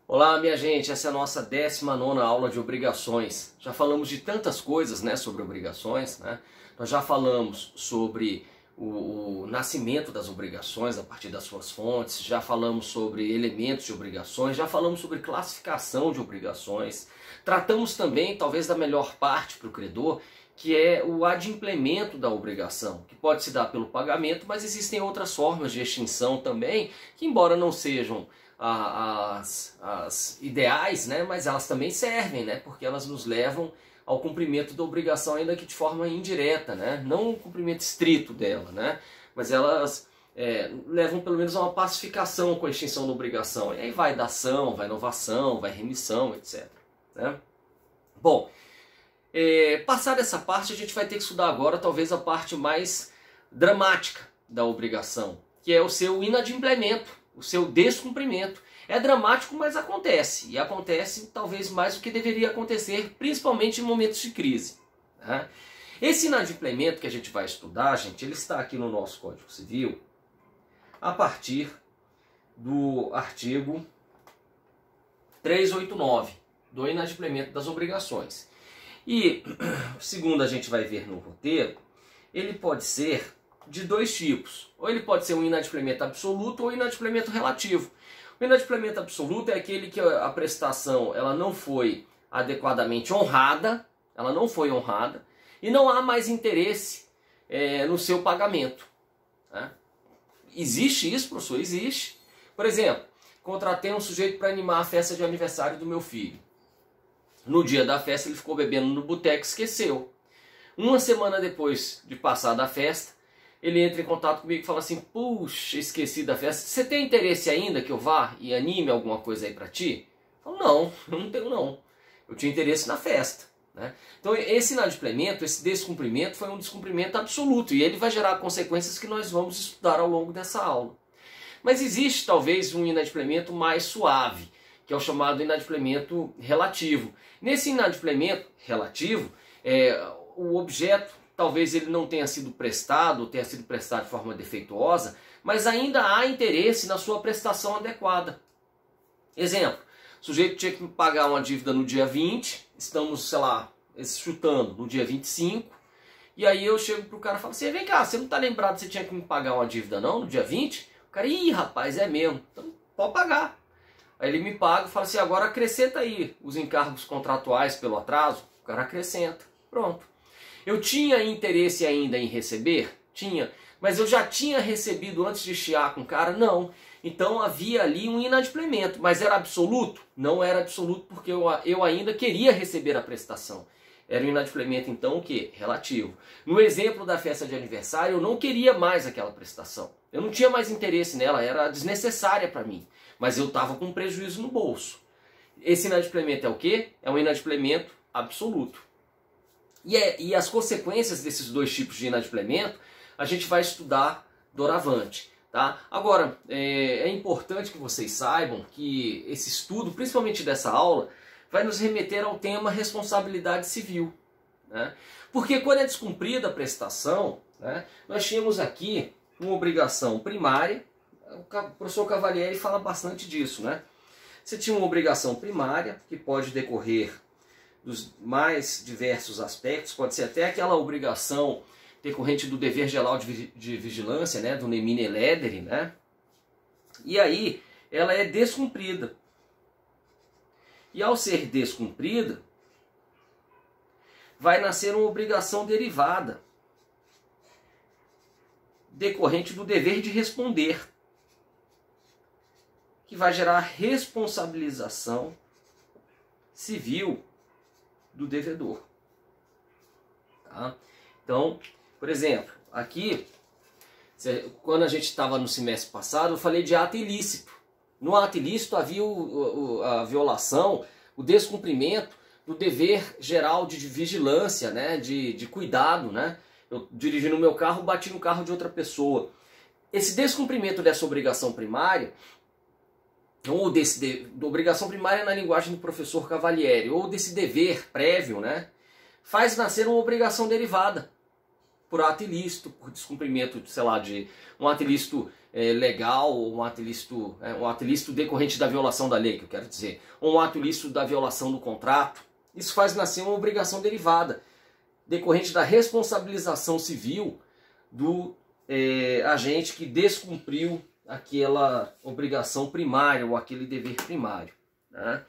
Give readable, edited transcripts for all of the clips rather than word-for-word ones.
Olá, minha gente, essa é a nossa 19ª aula de obrigações. Já falamos de tantas coisas, sobre obrigações, Nós já falamos sobre o nascimento das obrigações a partir das suas fontes, já falamos sobre elementos de obrigações, já falamos sobre classificação de obrigações. Tratamos também, talvez, da melhor parte para o credor, que é o adimplemento da obrigação, que pode se dar pelo pagamento, mas existem outras formas de extinção também, que embora não sejam as ideais, mas elas também servem, porque elas nos levam ao cumprimento da obrigação, ainda que de forma indireta, não o cumprimento estrito dela, mas elas levam pelo menos a uma pacificação com a extinção da obrigação. E aí vai dação, vai novação, vai remissão, etc. Bom, passada essa parte, a gente vai ter que estudar agora talvez a parte mais dramática da obrigação, que é o seu inadimplemento, o seu descumprimento. É dramático, mas acontece. E acontece talvez mais do que deveria acontecer, principalmente em momentos de crise. Esse inadimplemento que a gente vai estudar, gente, ele está aqui no nosso Código Civil a partir do artigo 389, do inadimplemento das obrigações. E, segundo a gente vai ver no roteiro, ele pode ser de dois tipos. Ou ele pode ser um inadimplemento absoluto ou inadimplemento relativo. O inadimplemento absoluto é aquele que a prestação ela não foi adequadamente honrada, e não há mais interesse no seu pagamento. Existe isso, professor? Existe. Por exemplo, contratei um sujeito para animar a festa de aniversário do meu filho. No dia da festa ele ficou bebendo no boteco e esqueceu. Uma semana depois de passar da festa, ele entra em contato comigo e fala assim: puxa, esqueci da festa, você tem interesse ainda que eu vá e anime alguma coisa aí para ti? Eu falo, não tenho não. Eu tinha interesse na festa. Então esse inadimplemento, esse descumprimento foi um descumprimento absoluto e ele vai gerar consequências que nós vamos estudar ao longo dessa aula. Mas existe talvez um inadimplemento mais suave, que é o chamado inadimplemento relativo. Nesse inadimplemento relativo, o objeto talvez ele não tenha sido prestado, ou tenha sido prestado de forma defeituosa, mas ainda há interesse na sua prestação adequada. Exemplo, o sujeito tinha que pagar uma dívida no dia 20, estamos, sei lá, chutando, no dia 25, e aí eu chego pro cara e falo assim: vem cá, você não está lembrado que você tinha que me pagar uma dívida não, no dia 20? O cara, ih rapaz, é mesmo, então pode pagar. Aí ele me paga e fala assim: agora acrescenta aí os encargos contratuais pelo atraso. O cara acrescenta, pronto. Eu tinha interesse ainda em receber? Tinha. Mas eu já tinha recebido antes de chiar com o cara? Não. Então havia ali um inadimplemento. Mas era absoluto? Não era absoluto, porque eu ainda queria receber a prestação. Era um inadimplemento, então, o quê? Relativo. No exemplo da festa de aniversário, eu não queria mais aquela prestação. Eu não tinha mais interesse nela, era desnecessária para mim. Mas eu estava com prejuízo no bolso. Esse inadimplemento é o quê? É um inadimplemento absoluto. E as consequências desses dois tipos de inadimplemento a gente vai estudar doravante. Agora, é importante que vocês saibam que esse estudo, principalmente dessa aula, vai nos remeter ao tema responsabilidade civil. Porque quando é descumprida a prestação, nós tínhamos aqui uma obrigação primária. O professor Cavalieri fala bastante disso. Você tinha uma obrigação primária que pode decorrer dos mais diversos aspectos, pode ser até aquela obrigação decorrente do dever geral de vigilância, do nemine ledere, e aí ela é descumprida. E ao ser descumprida, vai nascer uma obrigação derivada, decorrente do dever de responder, que vai gerar responsabilização civil do devedor. Então, por exemplo, aqui, quando a gente estava no semestre passado, eu falei de ato ilícito. No ato ilícito havia a violação, o descumprimento do dever geral de vigilância, de cuidado. Eu dirigi no meu carro, bati no carro de outra pessoa. Esse descumprimento dessa obrigação primária, ou da obrigação primária na linguagem do professor Cavalieri, ou desse dever prévio, faz nascer uma obrigação derivada. por ato ilícito, por descumprimento, sei lá, de um ato ilícito legal, ou um ato ilícito decorrente da violação da lei, que eu quero dizer, ou um ato ilícito da violação do contrato. Isso faz nascer uma obrigação derivada, decorrente da responsabilização civil do agente que descumpriu aquela obrigação primária ou aquele dever primário, né?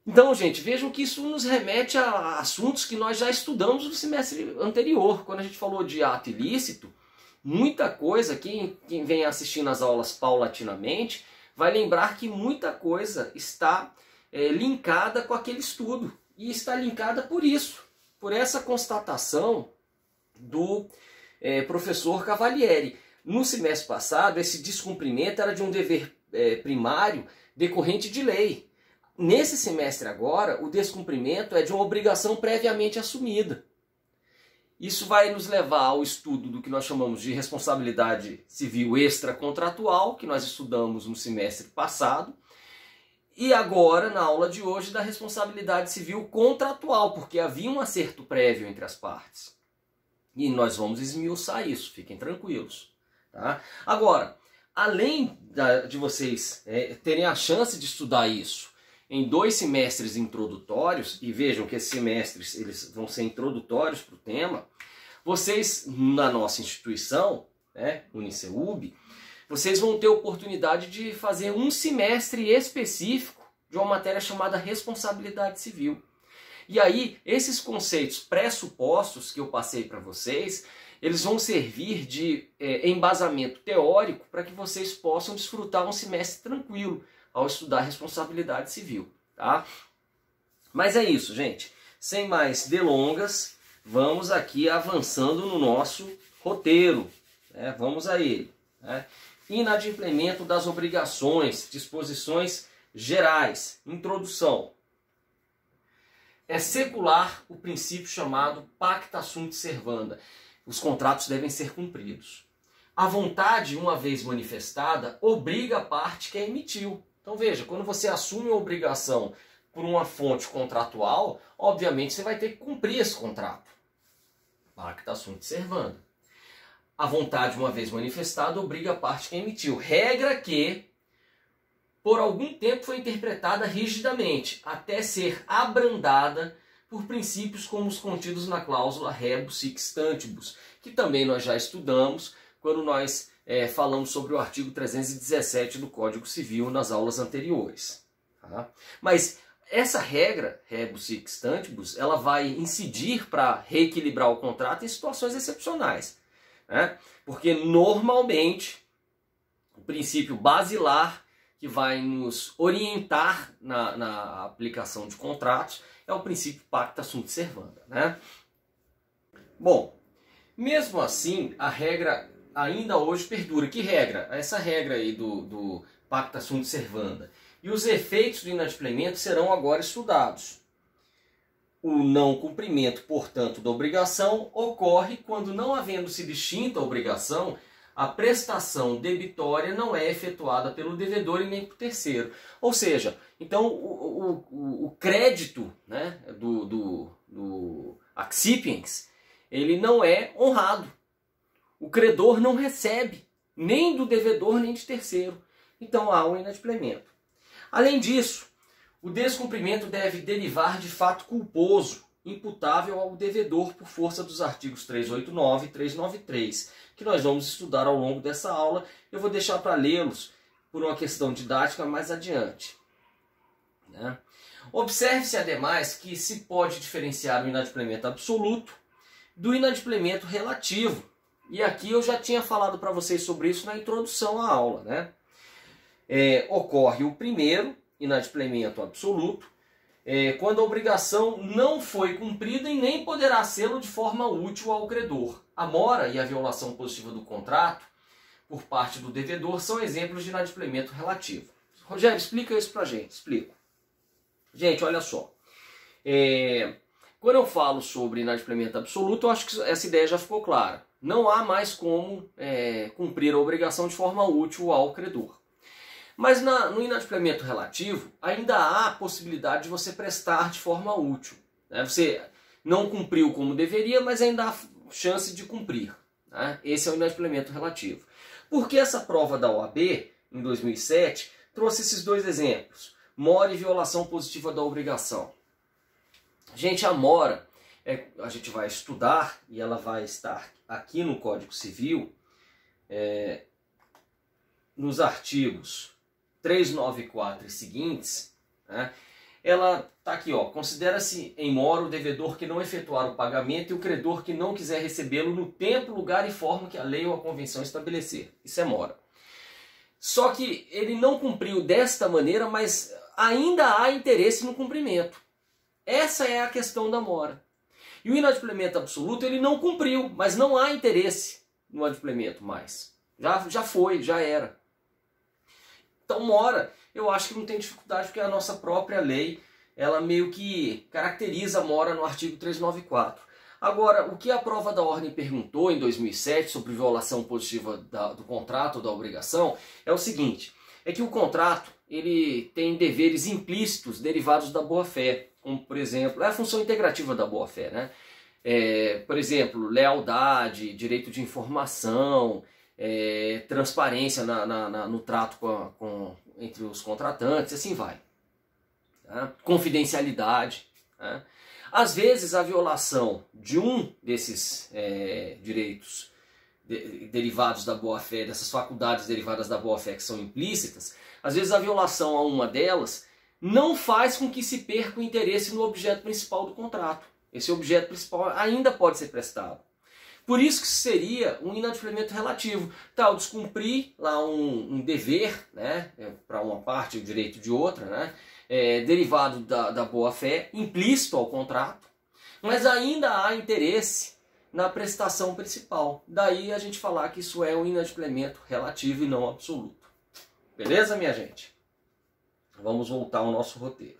Então, gente, vejam que isso nos remete a assuntos que nós já estudamos no semestre anterior. Quando a gente falou de ato ilícito, muita coisa, quem vem assistindo as aulas paulatinamente, vai lembrar que muita coisa está linkada com aquele estudo. E está linkada por isso, por essa constatação do professor Cavalieri. No semestre passado, esse descumprimento era de um dever primário decorrente de lei. Nesse semestre agora, o descumprimento é de uma obrigação previamente assumida. Isso vai nos levar ao estudo do que nós chamamos de responsabilidade civil extracontratual, que nós estudamos no semestre passado, e agora, na aula de hoje, da responsabilidade civil contratual, porque havia um acerto prévio entre as partes. E nós vamos esmiuçar isso, fiquem tranquilos. Tá? Agora, além de vocês terem a chance de estudar isso em 2 semestres introdutórios, e vejam que esses semestres eles vão ser introdutórios para o tema, vocês, na nossa instituição, Uniceub, vocês vão ter oportunidade de fazer um semestre específico de uma matéria chamada responsabilidade civil. E aí, esses conceitos pressupostos que eu passei para vocês, eles vão servir de embasamento teórico para que vocês possam desfrutar um semestre tranquilo ao estudar responsabilidade civil, tá? Mas é isso, gente. Sem mais delongas, vamos aqui avançando no nosso roteiro. Vamos a ele. Inadimplemento das obrigações, disposições gerais. Introdução. É secular o princípio chamado pacta sunt servanda. Os contratos devem ser cumpridos. A vontade, uma vez manifestada, obriga a parte que a emitiu. Então veja, quando você assume uma obrigação por uma fonte contratual, obviamente você vai ter que cumprir esse contrato. Pacta sunt servanda. A vontade, uma vez manifestada, obriga a parte que a emitiu. Regra que, por algum tempo, foi interpretada rigidamente, até ser abrandada por princípios como os contidos na cláusula rebus sic stantibus, que também nós já estudamos quando nós falamos sobre o artigo 317 do Código Civil nas aulas anteriores. Tá? Mas essa regra, rebus sic stantibus, ela vai incidir para reequilibrar o contrato em situações excepcionais. Né? Porque normalmente o princípio basilar que vai nos orientar na aplicação de contratos é o princípio pacta sunt servanda. Né? Bom, mesmo assim, a regra ainda hoje perdura. Que regra? Essa regra aí do pacta sunt servanda. E os efeitos do inadimplemento serão agora estudados. O não cumprimento, portanto, da obrigação ocorre quando, não havendo-se distinta a obrigação, a prestação debitória não é efetuada pelo devedor e nem por terceiro. Ou seja, então o crédito, né, do accipiens, ele não é honrado. O credor não recebe, nem do devedor, nem de terceiro. Então há um inadimplemento. Além disso, o descumprimento deve derivar de fato culposo, imputável ao devedor por força dos artigos 389 e 393, que nós vamos estudar ao longo dessa aula. Eu vou deixar para lê-los por uma questão didática mais adiante. Né? Observe-se, ademais, que se pode diferenciar o inadimplemento absoluto do inadimplemento relativo. E aqui eu já tinha falado para vocês sobre isso na introdução à aula. Né? Ocorre o primeiro, inadimplemento absoluto, quando a obrigação não foi cumprida e nem poderá sê-lo de forma útil ao credor. A mora e a violação positiva do contrato por parte do devedor são exemplos de inadimplemento relativo. Rogério, explica isso pra gente. Explico. Gente, olha só. Quando eu falo sobre inadimplemento absoluto, eu acho que essa ideia já ficou clara. Não há mais como cumprir a obrigação de forma útil ao credor. Mas no inadimplemento relativo, ainda há a possibilidade de você prestar de forma útil. Né? Você não cumpriu como deveria, mas ainda há chance de cumprir. Né? Esse é o inadimplemento relativo. Porque essa prova da OAB, em 2007, trouxe esses dois exemplos. Mora e violação positiva da obrigação. Gente, a mora, a gente vai estudar, e ela vai estar aqui no Código Civil, nos artigos 394 e seguintes, né? Ela está aqui, ó, considera-se em mora o devedor que não efetuar o pagamento e o credor que não quiser recebê-lo no tempo, lugar e forma que a lei ou a convenção estabelecer. Isso é mora. Só que ele não cumpriu desta maneira, mas ainda há interesse no cumprimento. Essa é a questão da mora. E o inadimplemento absoluto, ele não cumpriu, mas não há interesse no adimplemento mais. Já foi, já era. Então, mora, eu acho que não tem dificuldade, porque a nossa própria lei, ela meio que caracteriza a mora no artigo 394. Agora, o que a prova da ordem perguntou em 2007 sobre violação positiva do contrato ou da obrigação é o seguinte, é que o contrato, ele tem deveres implícitos derivados da boa-fé, como, por exemplo, é a função integrativa da boa-fé, né? Por exemplo, lealdade, direito de informação, transparência no trato entre os contratantes, assim vai. Tá? Confidencialidade. Tá? Às vezes a violação de um desses direitos derivados da boa-fé, dessas faculdades derivadas da boa-fé que são implícitas, às vezes a violação a uma delas não faz com que se perca o interesse no objeto principal do contrato. Esse objeto principal ainda pode ser prestado. Por isso que seria um inadimplemento relativo. Tá, eu descumpri lá um dever, né, para uma parte e o direito de outra, né, derivado da boa-fé, implícito ao contrato, mas ainda há interesse na prestação principal. Daí a gente falar que isso é um inadimplemento relativo e não absoluto. Beleza, minha gente? Vamos voltar ao nosso roteiro.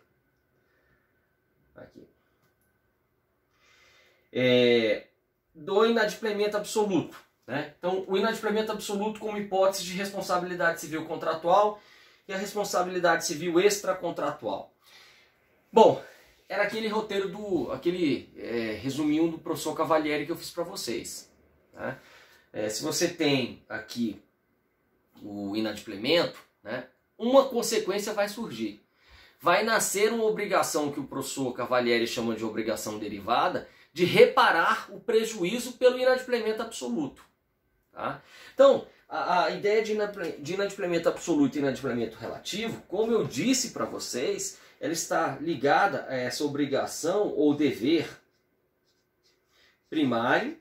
Aqui. Do inadimplemento absoluto. Né? Então, o inadimplemento absoluto como hipótese de responsabilidade civil contratual e a responsabilidade civil extracontratual. Bom, era aquele roteiro resuminho do professor Cavalieri que eu fiz para vocês. Né? Se você tem aqui o inadimplemento, né, uma consequência vai surgir. Vai nascer uma obrigação que o professor Cavalieri chama de obrigação derivada, de reparar o prejuízo pelo inadimplemento absoluto. Tá? Então, a ideia de inadimplemento absoluto e inadimplemento relativo, como eu disse para vocês, ela está ligada a essa obrigação ou dever primário,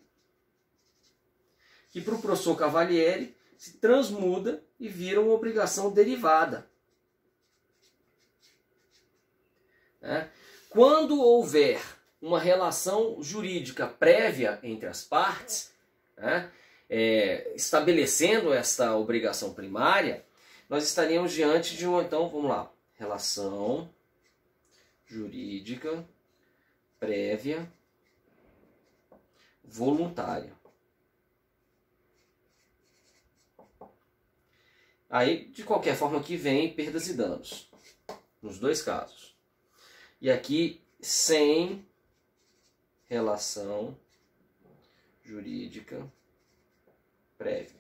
que para o professor Cavalieri se transmuda e vira uma obrigação derivada. Quando houver uma relação jurídica prévia entre as partes, estabelecendo esta obrigação primária, nós estaríamos diante de uma, então, vamos lá, relação jurídica prévia voluntária. Aí, de qualquer forma, aqui vem perdas e danos, nos dois casos. E aqui, sem relação jurídica prévia.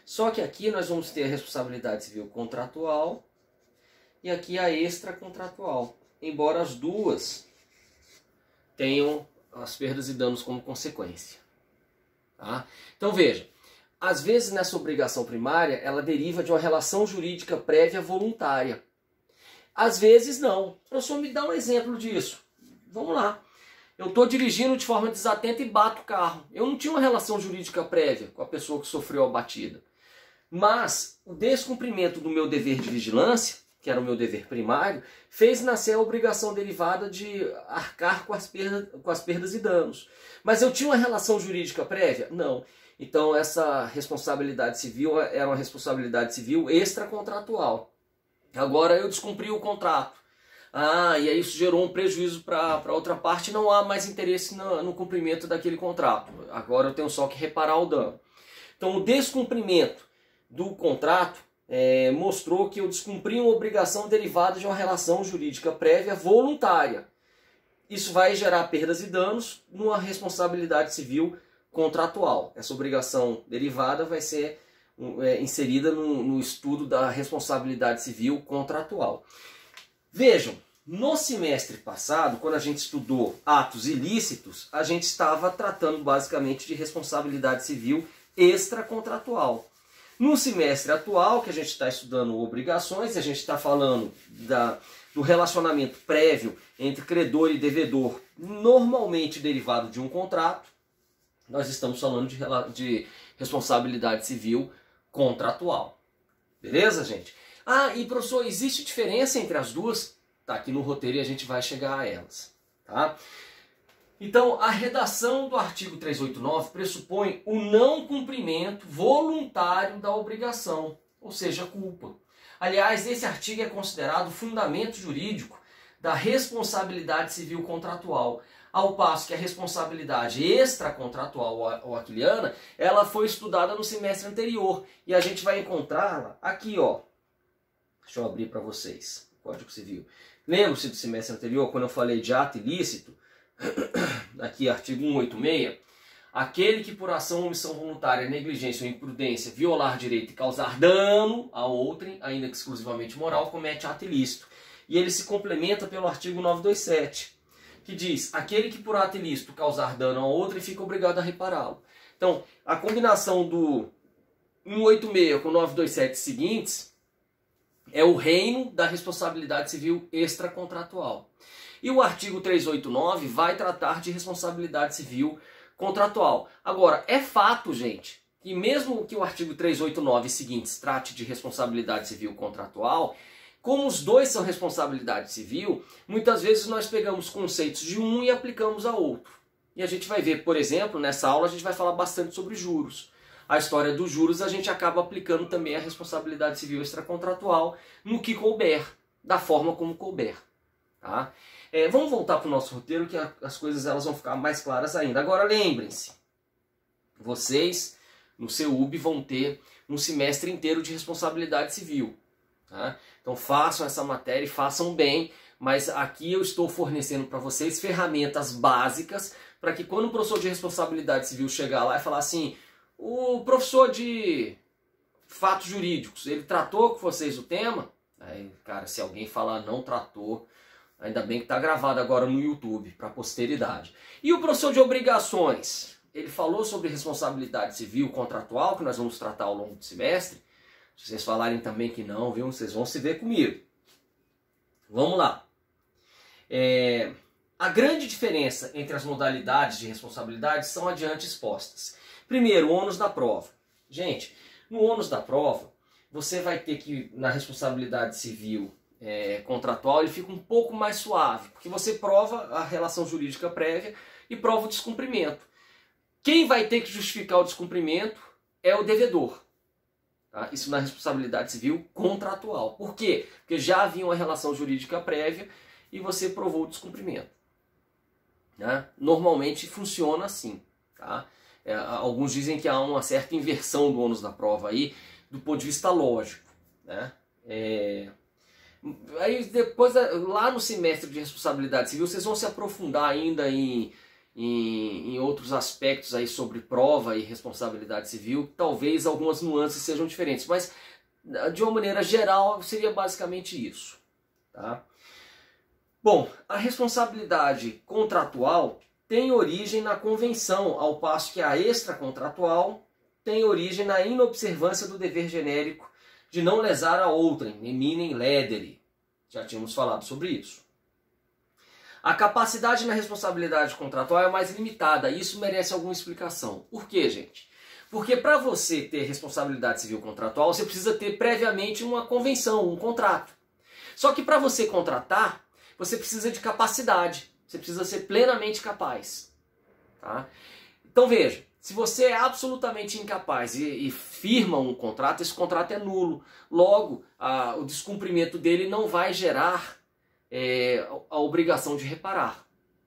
Só que aqui nós vamos ter a responsabilidade civil contratual e aqui a extracontratual, embora as duas tenham as perdas e danos como consequência. Tá? Então veja, às vezes nessa obrigação primária ela deriva de uma relação jurídica prévia voluntária. Às vezes não. Professor, me dá um exemplo disso. Vamos lá. Eu estou dirigindo de forma desatenta e bato o carro. Eu não tinha uma relação jurídica prévia com a pessoa que sofreu a batida. Mas o descumprimento do meu dever de vigilância, que era o meu dever primário, fez nascer a obrigação derivada de arcar com as perdas e danos. Mas eu tinha uma relação jurídica prévia? Não. Então essa responsabilidade civil era uma responsabilidade civil extracontratual. Agora eu descumpri o contrato. E aí isso gerou um prejuízo para outra parte, não há mais interesse no cumprimento daquele contrato. Agora eu tenho só que reparar o dano. Então o descumprimento do contrato mostrou que eu descumpri uma obrigação derivada de uma relação jurídica prévia voluntária. isso vai gerar perdas e danos numa responsabilidade civil contratual. Essa obrigação derivada vai ser inserida no estudo da responsabilidade civil contratual. Vejam, no semestre passado, quando a gente estudou atos ilícitos, a gente estava tratando basicamente de responsabilidade civil extracontratual. No semestre atual, que a gente está estudando obrigações, a gente está falando do relacionamento prévio entre credor e devedor, normalmente derivado de um contrato, nós estamos falando de responsabilidade civil contratual. Beleza, gente? Ah, e professor, existe diferença entre as duas? Tá aqui no roteiro e a gente vai chegar a elas. Tá? Então, a redação do artigo 389 pressupõe o não cumprimento voluntário da obrigação, ou seja, a culpa. Aliás, esse artigo é considerado fundamento jurídico da responsabilidade civil contratual, ao passo que a responsabilidade extracontratual ou aquiliana, ela foi estudada no semestre anterior, e a gente vai encontrá-la aqui, ó. Deixa eu abrir para vocês, Código Civil. Lembra-se do semestre anterior, quando eu falei de ato ilícito? Aqui, artigo 186. Aquele que por ação ou omissão voluntária, negligência ou imprudência violar direito e causar dano a outrem, ainda que exclusivamente moral, comete ato ilícito. E ele se complementa pelo artigo 927, que diz: aquele que por ato ilícito causar dano a outrem fica obrigado a repará-lo. Então, a combinação do 186 com 927 seguintes é o reino da responsabilidade civil extracontratual. E o artigo 389 vai tratar de responsabilidade civil contratual. Agora, é fato, gente, que mesmo que o artigo 389 seguintes trate de responsabilidade civil contratual, como os dois são responsabilidade civil, muitas vezes nós pegamos conceitos de um e aplicamos a outro. E a gente vai ver, por exemplo, nessa aula a gente vai falar bastante sobre juros. A história dos juros a gente acaba aplicando também a responsabilidade civil extracontratual no que couber, da forma como couber. Tá? Vamos voltar para o nosso roteiro que as coisas elas vão ficar mais claras ainda. Agora lembrem-se, vocês no CEUB vão ter um semestre inteiro de responsabilidade civil. Tá? Então façam essa matéria e façam bem, mas aqui eu estou fornecendo para vocês ferramentas básicas para que quando o professor de responsabilidade civil chegar lá e falar assim: o professor de fatos jurídicos, ele tratou com vocês o tema? Aí, cara, se alguém falar não tratou, ainda bem que está gravado agora no YouTube, para a posteridade. E o professor de obrigações, ele falou sobre responsabilidade civil contratual, que nós vamos tratar ao longo do semestre? Se vocês falarem também que não, viu? Vocês vão se ver comigo. Vamos lá. A grande diferença entre as modalidades de responsabilidade são adiante expostas. Primeiro, o ônus da prova. Gente, no ônus da prova, você vai ter que, na responsabilidade civil contratual, ele fica um pouco mais suave, porque você prova a relação jurídica prévia e prova o descumprimento. Quem vai ter que justificar o descumprimento é o devedor. Tá? Isso na responsabilidade civil contratual. Por quê? Porque já havia uma relação jurídica prévia e você provou o descumprimento. Né? Normalmente funciona assim. Tá? Alguns dizem que há uma certa inversão do ônus da prova aí, do ponto de vista lógico. Né? Aí depois, lá no semestre de responsabilidade civil, vocês vão se aprofundar ainda em outros aspectos aí sobre prova e responsabilidade civil. Talvez algumas nuances sejam diferentes, mas de uma maneira geral seria basicamente isso. Tá? Bom, a responsabilidade contratual tem origem na convenção, ao passo que a extracontratual tem origem na inobservância do dever genérico de não lesar a outrem, neminem ledere. Já tínhamos falado sobre isso. A capacidade na responsabilidade contratual é mais limitada, e isso merece alguma explicação. Por quê, gente? Porque para você ter responsabilidade civil contratual, você precisa ter previamente uma convenção, um contrato. Só que para você contratar, você precisa de capacidade, você precisa ser plenamente capaz. Tá? Então veja, se você é absolutamente incapaz e firma um contrato, esse contrato é nulo. Logo, o descumprimento dele não vai gerar a obrigação de reparar.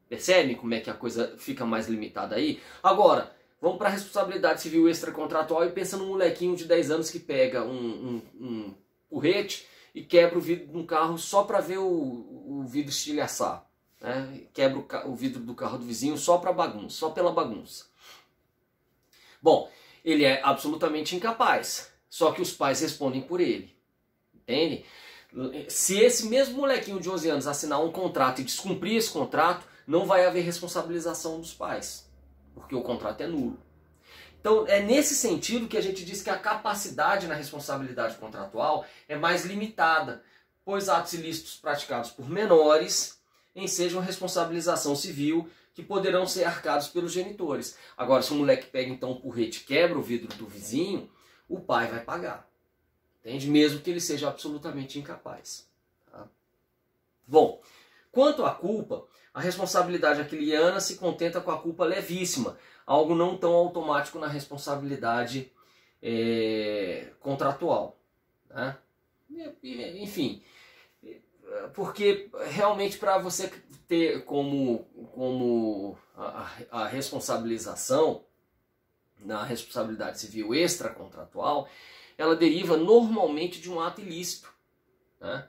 Percebe como é que a coisa fica mais limitada aí? Agora, vamos para a responsabilidade civil extracontratual e pensa num molequinho de 10 anos que pega um porrete e quebra o vidro de um carro só para ver o vidro estilhaçar. né? Quebra o vidro do carro do vizinho só para bagunça, só pela bagunça. Bom, ele é absolutamente incapaz, só que os pais respondem por ele, entende? Se esse mesmo molequinho de 11 anos assinar um contrato e descumprir esse contrato, não vai haver responsabilização dos pais, porque o contrato é nulo. Então é nesse sentido que a gente diz que a capacidade na responsabilidade contratual é mais limitada, pois atos ilícitos praticados por menores ensejam responsabilização civil que poderão ser arcados pelos genitores. Agora, se o moleque pega então um porrete e quebra o vidro do vizinho, o pai vai pagar. Entende? Mesmo que ele seja absolutamente incapaz. Tá? Bom, quanto à culpa, a responsabilidade aquiliana se contenta com a culpa levíssima, algo não tão automático na responsabilidade contratual. Né? Enfim, porque realmente para você ter como a responsabilização na responsabilidade civil extracontratual, ela deriva normalmente de um ato ilícito. Né?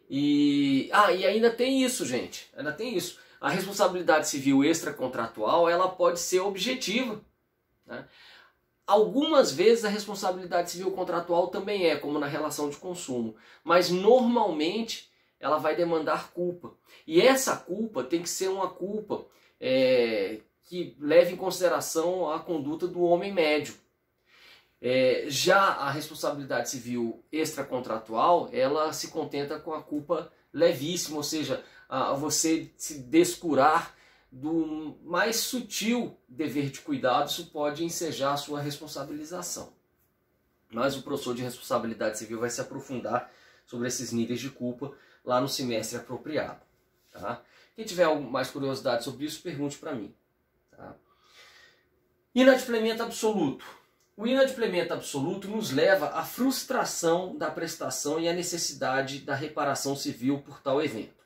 E ainda tem isso, gente. Ainda tem isso. A responsabilidade civil extracontratual, ela pode ser objetiva. Né? Algumas vezes a responsabilidade civil contratual também é, como na relação de consumo. Mas normalmente ela vai demandar culpa. E essa culpa tem que ser uma culpa que leve em consideração a conduta do homem médio. Já a responsabilidade civil extracontratual, ela se contenta com a culpa levíssima, ou seja, você se descurar do mais sutil dever de cuidado, isso pode ensejar a sua responsabilização. Mas o professor de responsabilidade civil vai se aprofundar sobre esses níveis de culpa lá no semestre apropriado. Tá? Quem tiver mais curiosidade sobre isso, pergunte para mim. Tá? Inadimplemento absoluto. O inadimplemento absoluto nos leva à frustração da prestação e à necessidade da reparação civil por tal evento.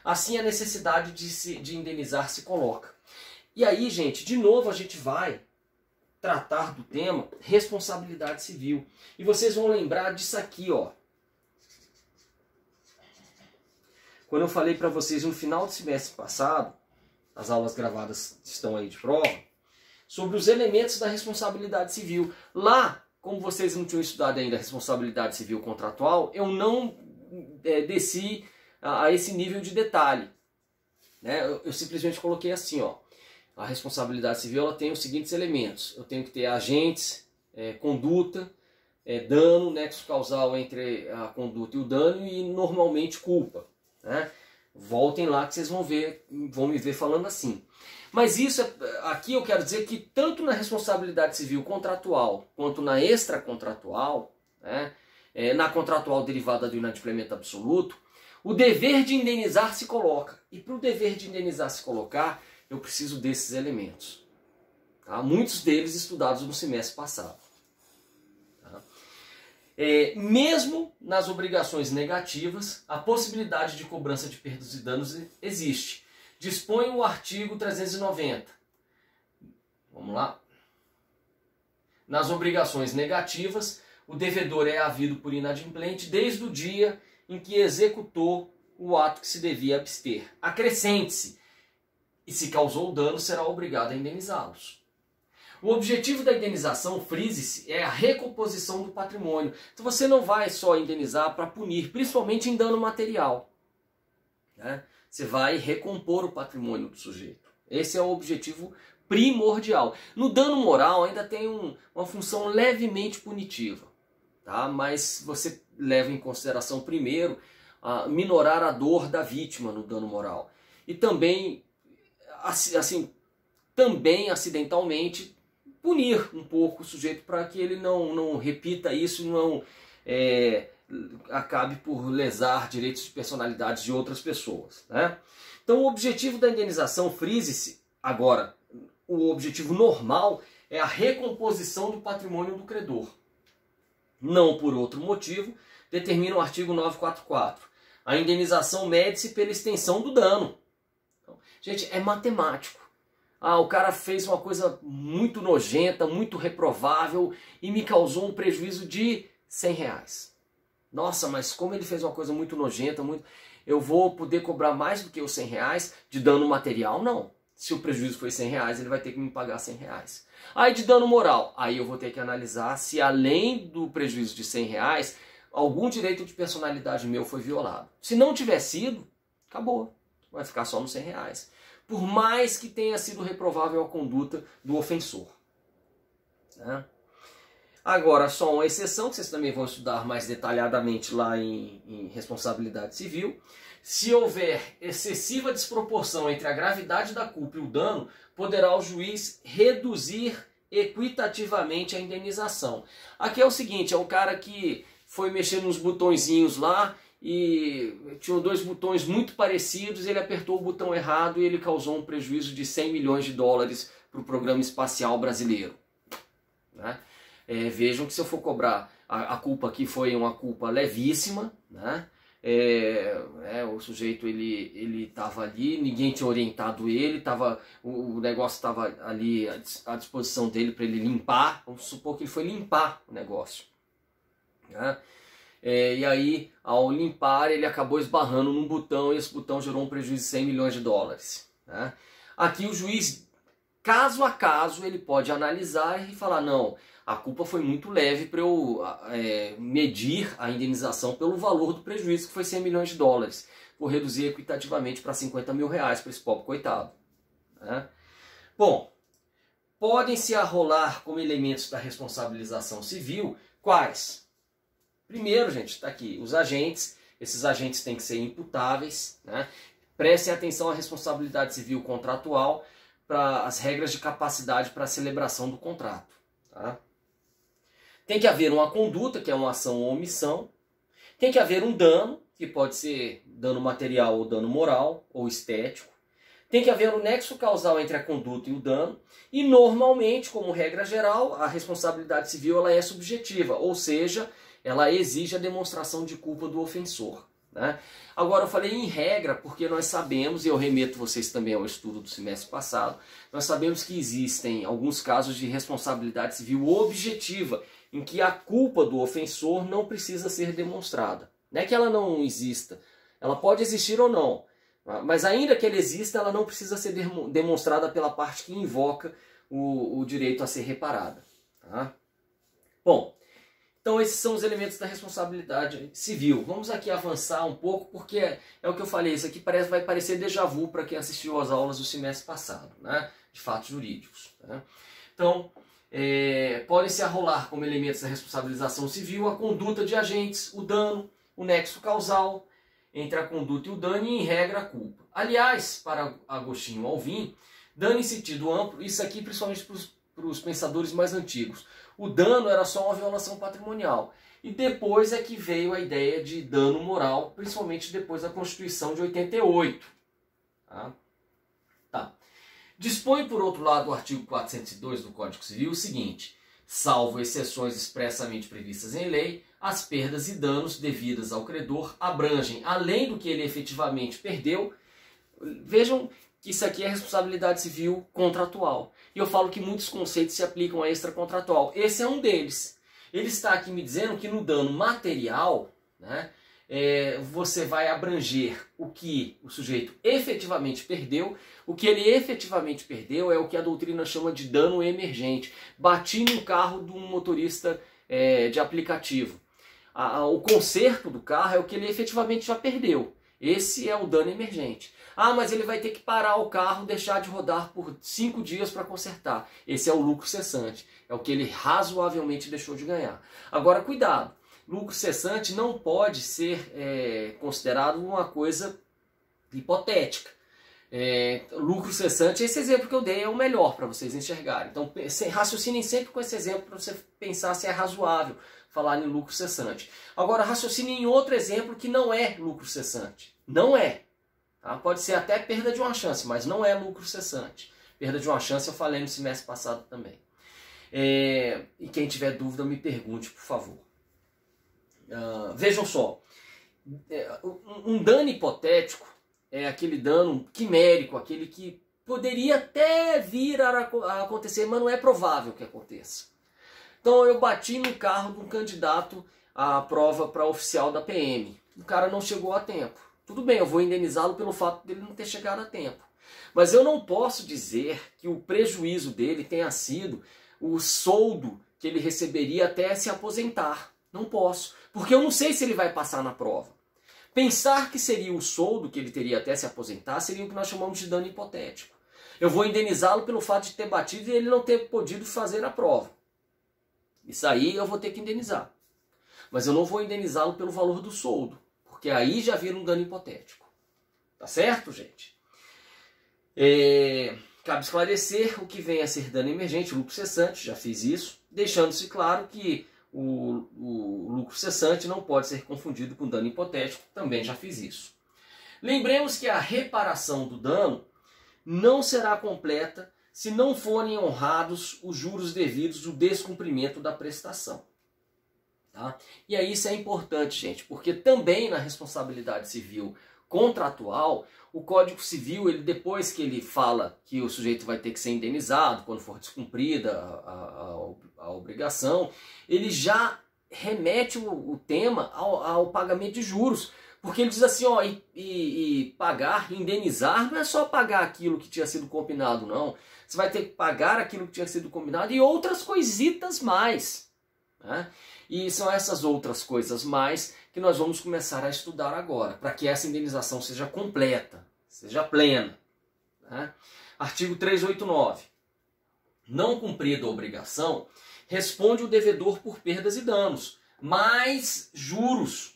Assim, a necessidade de indenizar se coloca. E aí, gente, de novo a gente vai tratar do tema responsabilidade civil. E vocês vão lembrar disso aqui, ó. Quando eu falei para vocês no final do semestre passado, as aulas gravadas estão aí de prova, sobre os elementos da responsabilidade civil. Lá, como vocês não tinham estudado ainda a responsabilidade civil contratual, eu não desci a esse nível de detalhe. Né? Eu simplesmente coloquei assim, ó. A responsabilidade civil ela tem os seguintes elementos. Eu tenho que ter agentes, conduta, dano, nexo causal entre a conduta e o dano e normalmente culpa. Né? Voltem lá que vocês vão me ver falando assim. Mas isso, aqui eu quero dizer que tanto na responsabilidade civil contratual quanto na extracontratual, né, na contratual derivada do inadimplemento absoluto, o dever de indenizar se coloca. E para o dever de indenizar se colocar, eu preciso desses elementos. Tá? Muitos deles estudados no semestre passado. Tá? Mesmo nas obrigações negativas, a possibilidade de cobrança de perdas e danos existe. Dispõe o artigo 390. Vamos lá. Nas obrigações negativas, o devedor é havido por inadimplente desde o dia em que executou o ato que se devia abster. Acrescente-se, e se causou dano, será obrigado a indenizá-los. O objetivo da indenização, frise-se, é a recomposição do patrimônio. Então você não vai só indenizar para punir, principalmente em dano material. Né? Você vai recompor o patrimônio do sujeito. Esse é o objetivo primordial. No dano moral ainda tem uma função levemente punitiva. Tá? Mas você leva em consideração primeiro minorar a dor da vítima no dano moral. E também, assim, também acidentalmente punir um pouco o sujeito para que ele não repita isso e não acabe por lesar direitos de personalidade de outras pessoas. Né? Então o objetivo da indenização, frise-se, agora, o objetivo normal é a recomposição do patrimônio do credor. Não por outro motivo, determina o artigo 944. A indenização mede-se pela extensão do dano. Então, gente, é matemático. O cara fez uma coisa muito nojenta, muito reprovável e me causou um prejuízo de R$100. Nossa, mas como ele fez uma coisa muito nojenta, eu vou poder cobrar mais do que os R$100 de dano material? Não. Se o prejuízo foi R$100, ele vai ter que me pagar R$100. Aí de dano moral, aí eu vou ter que analisar se além do prejuízo de R$100, algum direito de personalidade meu foi violado. Se não tiver sido, acabou. Vai ficar só nos R$100. Por mais que tenha sido reprovável a conduta do ofensor. Né? Agora, só uma exceção, que vocês também vão estudar mais detalhadamente lá em responsabilidade civil. Se houver excessiva desproporção entre a gravidade da culpa e o dano, poderá o juiz reduzir equitativamente a indenização. Aqui é o seguinte, é o cara que foi mexer nos botõezinhos lá e tinham dois botões muito parecidos, ele apertou o botão errado e ele causou um prejuízo de $100 milhões para o programa espacial brasileiro. Né? Vejam que se eu for cobrar, a culpa aqui foi uma culpa levíssima, né? O sujeito ele estava ali, ninguém tinha orientado ele, o negócio estava ali à disposição dele para ele limpar, vamos supor que ele foi limpar o negócio. Né? E aí, ao limpar, ele acabou esbarrando num botão e esse botão gerou um prejuízo de $100 milhões. Né? Aqui o juiz, caso a caso, ele pode analisar e falar, não, a culpa foi muito leve para eu medir a indenização pelo valor do prejuízo, que foi $100 milhões. Vou reduzir equitativamente para R$50 mil para esse pobre coitado. Né? Bom, podem se arrolar como elementos da responsabilização civil quais? Primeiro, gente, está aqui, os agentes. Esses agentes têm que ser imputáveis. Né? Prestem atenção à responsabilidade civil contratual para as regras de capacidade para a celebração do contrato. Tá? Tem que haver uma conduta, que é uma ação ou omissão. Tem que haver um dano, que pode ser dano material ou dano moral ou estético. Tem que haver um nexo causal entre a conduta e o dano. E normalmente, como regra geral, a responsabilidade civil ela é subjetiva, ou seja, ela exige a demonstração de culpa do ofensor. Né? Agora eu falei em regra porque nós sabemos, e eu remeto vocês também ao estudo do semestre passado, nós sabemos que existem alguns casos de responsabilidade civil objetiva, em que a culpa do ofensor não precisa ser demonstrada. Não é que ela não exista, ela pode existir ou não, mas ainda que ela exista, ela não precisa ser demonstrada pela parte que invoca o direito a ser reparada. Tá? Bom, então esses são os elementos da responsabilidade civil. Vamos aqui avançar um pouco, porque é o que eu falei, isso aqui vai parecer déjà vu para quem assistiu às aulas do semestre passado, né? De fatos jurídicos. Né? Então, podem se arrolar como elementos da responsabilização civil a conduta de agentes, o dano, o nexo causal entre a conduta e o dano e, em regra, a culpa. Aliás, para Agostinho Alvim, dano em sentido amplo, isso aqui principalmente para os pensadores mais antigos, o dano era só uma violação patrimonial. E depois é que veio a ideia de dano moral, principalmente depois da Constituição de 88. Tá. Dispõe, por outro lado, o artigo 402 do Código Civil o seguinte: salvo exceções expressamente previstas em lei, as perdas e danos devidas ao credor abrangem, além do que ele efetivamente perdeu. Vejam que isso aqui é responsabilidade civil contratual. E eu falo que muitos conceitos se aplicam a extracontratual. Esse é um deles. Ele está aqui me dizendo que no dano material, né, você vai abranger o que o sujeito efetivamente perdeu. O que ele efetivamente perdeu é o que a doutrina chama de dano emergente. Bati no carro de um motorista de aplicativo. O conserto do carro é o que ele efetivamente já perdeu. Esse é o dano emergente. Ah, mas ele vai ter que parar o carro, deixar de rodar por 5 dias para consertar. Esse é o lucro cessante. É o que ele razoavelmente deixou de ganhar. Agora, cuidado. Lucro cessante não pode ser considerado uma coisa hipotética. Lucro cessante, esse exemplo que eu dei é o melhor para vocês enxergarem. Então, raciocinem sempre com esse exemplo para você pensar se é razoável falar em lucro cessante. Agora, raciocinem em outro exemplo que não é lucro cessante. Não é. Tá? Pode ser até perda de uma chance, mas não é lucro cessante. Perda de uma chance eu falei no semestre passado também. E quem tiver dúvida me pergunte, por favor. Vejam só. Um dano hipotético é aquele dano quimérico, aquele que poderia até vir a acontecer, mas não é provável que aconteça. Então eu bati no carro de um candidato a prova para oficial da PM. O cara não chegou a tempo. Tudo bem, eu vou indenizá-lo pelo fato dele não ter chegado a tempo. Mas eu não posso dizer que o prejuízo dele tenha sido o soldo que ele receberia até se aposentar. Não posso, porque eu não sei se ele vai passar na prova. Pensar que seria o soldo que ele teria até se aposentar seria o que nós chamamos de dano hipotético. Eu vou indenizá-lo pelo fato de ter batido e ele não ter podido fazer a prova. Isso aí eu vou ter que indenizar. Mas eu não vou indenizá-lo pelo valor do soldo, porque aí já vira um dano hipotético. Tá certo, gente? Cabe esclarecer o que vem a ser dano emergente, lucro cessante, já fiz isso, deixando-se claro que o lucro cessante não pode ser confundido com dano hipotético, também já fiz isso. Lembremos que a reparação do dano não será completa se não forem honrados os juros devidos do descumprimento da prestação. Tá? E aí isso é importante, gente, porque também na responsabilidade civil contratual, o Código Civil, ele, depois que ele fala que o sujeito vai ter que ser indenizado quando for descumprida a obrigação, ele já remete o tema ao pagamento de juros. Porque ele diz assim, ó, pagar, indenizar, não é só pagar aquilo que tinha sido combinado, não. Você vai ter que pagar aquilo que tinha sido combinado e outras coisitas mais. Né? E são essas outras coisas mais que nós vamos começar a estudar agora, para que essa indenização seja completa, seja plena. Né? Artigo 389. Não cumprida a obrigação, responde o devedor por perdas e danos, mais juros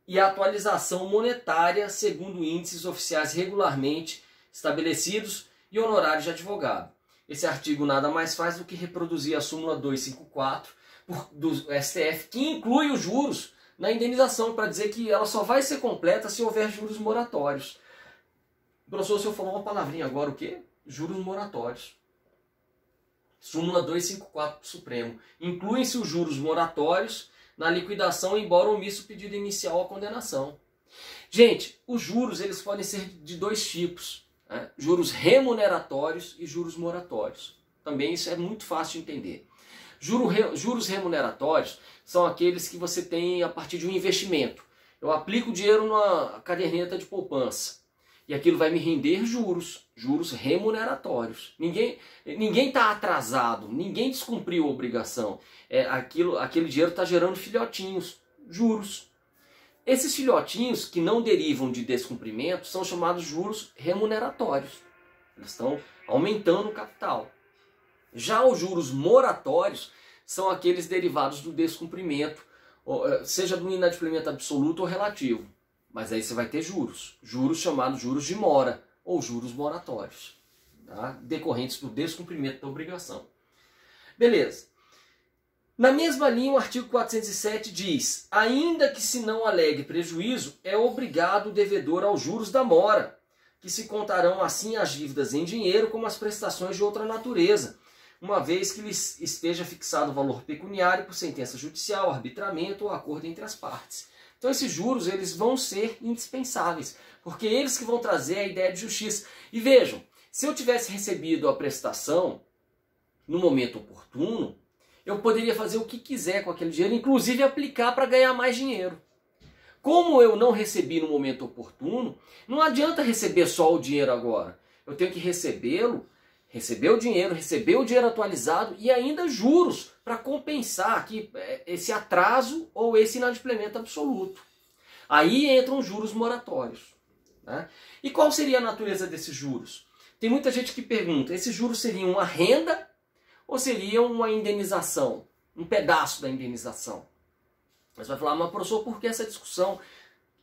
e atualização monetária segundo índices oficiais regularmente estabelecidos e honorários de advogado. Esse artigo nada mais faz do que reproduzir a súmula 254 do STF, que inclui os juros na indenização, para dizer que ela só vai ser completa se houver juros moratórios. Professor, o senhor falou uma palavrinha agora, o quê? Juros moratórios. Súmula 254 do Supremo. Incluem-se os juros moratórios na liquidação, embora omisso o pedido inicial à condenação. Gente, os juros eles podem ser de dois tipos. Né? Juros remuneratórios e juros moratórios. Também isso é muito fácil de entender. Juros remuneratórios são aqueles que você tem a partir de um investimento. Eu aplico o dinheiro numa caderneta de poupança e aquilo vai me render juros remuneratórios. Ninguém está atrasado, ninguém descumpriu a obrigação. Aquele dinheiro está gerando filhotinhos, juros. Esses filhotinhos que não derivam de descumprimento são chamados juros remuneratórios. Eles estão aumentando o capital. Já os juros moratórios são aqueles derivados do descumprimento, seja do inadimplemento absoluto ou relativo. Mas aí você vai ter juros chamados juros de mora ou juros moratórios, tá? Decorrentes do descumprimento da obrigação. Beleza. Na mesma linha, o artigo 407 diz: ainda que se não alegue prejuízo, é obrigado o devedor aos juros da mora, que se contarão assim as dívidas em dinheiro como as prestações de outra natureza, uma vez que lhes esteja fixado o valor pecuniário por sentença judicial, arbitramento ou acordo entre as partes. Então esses juros eles vão ser indispensáveis, porque eles que vão trazer a ideia de justiça. E vejam, se eu tivesse recebido a prestação no momento oportuno, eu poderia fazer o que quiser com aquele dinheiro, inclusive aplicar para ganhar mais dinheiro. Como eu não recebi no momento oportuno, não adianta receber só o dinheiro agora. Eu tenho que receber o dinheiro atualizado e ainda juros para compensar aqui esse atraso ou esse inadimplemento absoluto. Aí entram os juros moratórios. Né? E qual seria a natureza desses juros? Tem muita gente que pergunta, esses juros seriam uma renda ou seriam uma indenização? Um pedaço da indenização? Mas vai falar, mas professor, por que essa discussão?